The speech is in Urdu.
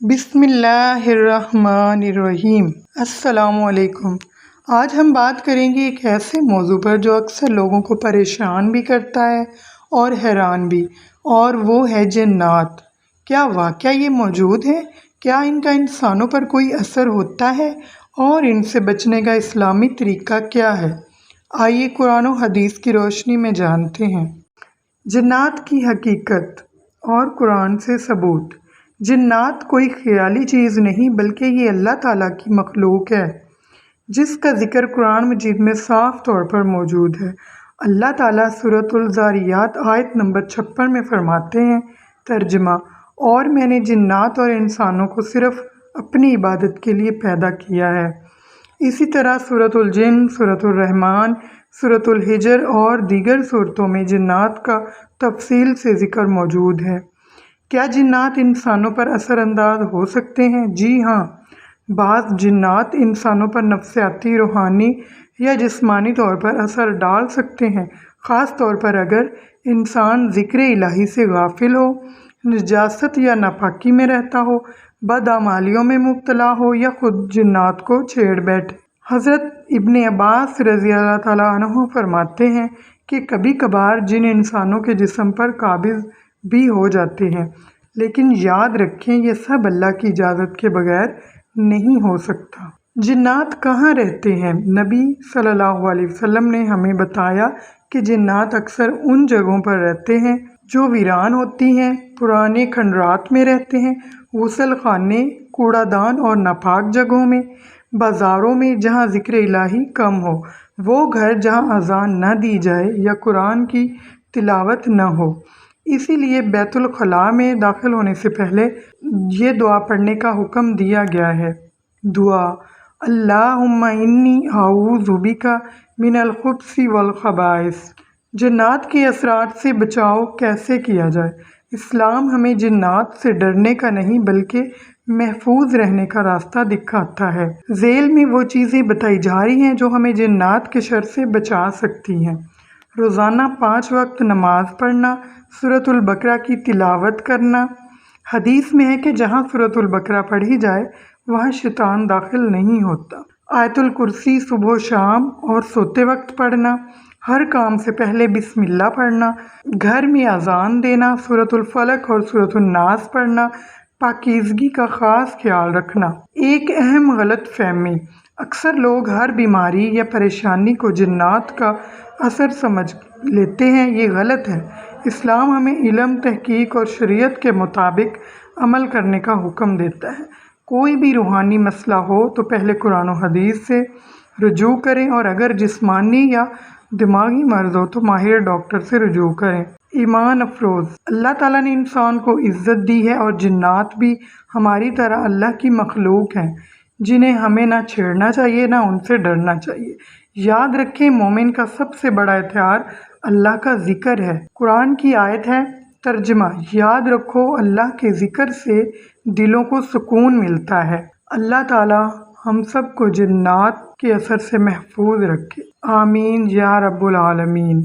بسم اللہ الرحمن الرحیم۔ السلام علیکم۔ آج ہم بات کریں گے ایک ایسے موضوع پر جو اکثر لوگوں کو پریشان بھی کرتا ہے اور حیران بھی، اور وہ ہے جنات۔ کیا واقعہ یہ موجود ہے؟ کیا ان کا انسانوں پر کوئی اثر ہوتا ہے؟ اور ان سے بچنے کا اسلامی طریقہ کیا ہے؟ آئیے قرآن و حدیث کی روشنی میں جانتے ہیں۔ جنات کی حقیقت اور قرآن سے ثبوت۔ جنات کوئی خیالی چیز نہیں بلکہ یہ اللہ تعالیٰ کی مخلوق ہے جس کا ذکر قرآن مجید میں صاف طور پر موجود ہے۔ اللہ تعالیٰ سورۃ الذاریات آیت نمبر 56 میں فرماتے ہیں، ترجمہ: اور میں نے جنات اور انسانوں کو صرف اپنی عبادت کے لیے پیدا کیا ہے۔ اسی طرح سورۃ الجن، سورۃ الرحمن، سورۃ الحجر اور دیگر صورتوں میں جنات کا تفصیل سے ذکر موجود ہے۔ کیا جنات انسانوں پر اثر انداز ہو سکتے ہیں؟ جی ہاں، بعض جنات انسانوں پر نفسیاتی، روحانی یا جسمانی طور پر اثر ڈال سکتے ہیں، خاص طور پر اگر انسان ذکر الہی سے غافل ہو، نجاست یا ناپاکی میں رہتا ہو، بدعمالیوں میں مبتلا ہو یا خود جنات کو چھیڑ بیٹھے۔ حضرت ابن عباس رضی اللہ تعالیٰ عنہ فرماتے ہیں کہ کبھی کبھار جن انسانوں کے جسم پر قابض بھی ہو جاتے ہیں، لیکن یاد رکھیں یہ سب اللہ کی اجازت کے بغیر نہیں ہو سکتا۔ جنات کہاں رہتے ہیں؟ نبی صلی اللہ علیہ وسلم نے ہمیں بتایا کہ جنات اکثر ان جگہوں پر رہتے ہیں جو ویران ہوتی ہیں، پرانے کھنڈرات میں رہتے ہیں، غسل خانے، کوڑا دان اور ناپاک جگہوں میں، بازاروں میں جہاں ذکر الہی کم ہو، وہ گھر جہاں اذان نہ دی جائے یا قرآن کی تلاوت نہ ہو۔ اسی لیے بیت الخلاء میں داخل ہونے سے پہلے یہ دعا پڑھنے کا حکم دیا گیا ہے۔ دعا: اللہم انی اعوذ بک من الخبث والخبائث۔ جنات کے اثرات سے بچاؤ کیسے کیا جائے؟ اسلام ہمیں جنات سے ڈرنے کا نہیں بلکہ محفوظ رہنے کا راستہ دکھاتا ہے۔ ذیل میں وہ چیزیں بتائی جا رہی ہیں جو ہمیں جنات کے شر سے بچا سکتی ہیں۔ روزانہ 5 وقت نماز پڑھنا، سورۃ البقرہ کی تلاوت کرنا۔ حدیث میں ہے کہ جہاں سورۃ البقرہ پڑھی جائے وہاں شیطان داخل نہیں ہوتا۔ آیت الکرسی صبح و شام اور سوتے وقت پڑھنا۔ ہر کام سے پہلے بسم اللہ پڑھنا۔ گھر میں اذان دینا، سورۃ الفلق اور سورۃ الناس پڑھنا۔ پاکیزگی کا خاص خیال رکھنا۔ ایک اہم غلط فہمی: اکثر لوگ ہر بیماری یا پریشانی کو جنات کا اثر سمجھ لیتے ہیں، یہ غلط ہے۔ اسلام ہمیں علم، تحقیق اور شریعت کے مطابق عمل کرنے کا حکم دیتا ہے۔ کوئی بھی روحانی مسئلہ ہو تو پہلے قرآن و حدیث سے رجوع کریں، اور اگر جسمانی یا دماغی مرض ہو تو ماہر ڈاکٹر سے رجوع کریں۔ ایمان افروز: اللہ تعالیٰ نے انسان کو عزت دی ہے اور جنات بھی ہماری طرح اللہ کی مخلوق ہیں جنہیں ہمیں نہ چھیڑنا چاہیے نہ ان سے ڈرنا چاہیے۔ یاد رکھیں مومن کا سب سے بڑا ہتھیار اللہ کا ذکر ہے۔ قرآن کی آیت ہے، ترجمہ: یاد رکھو اللہ کے ذکر سے دلوں کو سکون ملتا ہے۔ اللہ تعالیٰ ہم سب کو جنات کے اثر سے محفوظ رکھے، آمین یا رب العالمین۔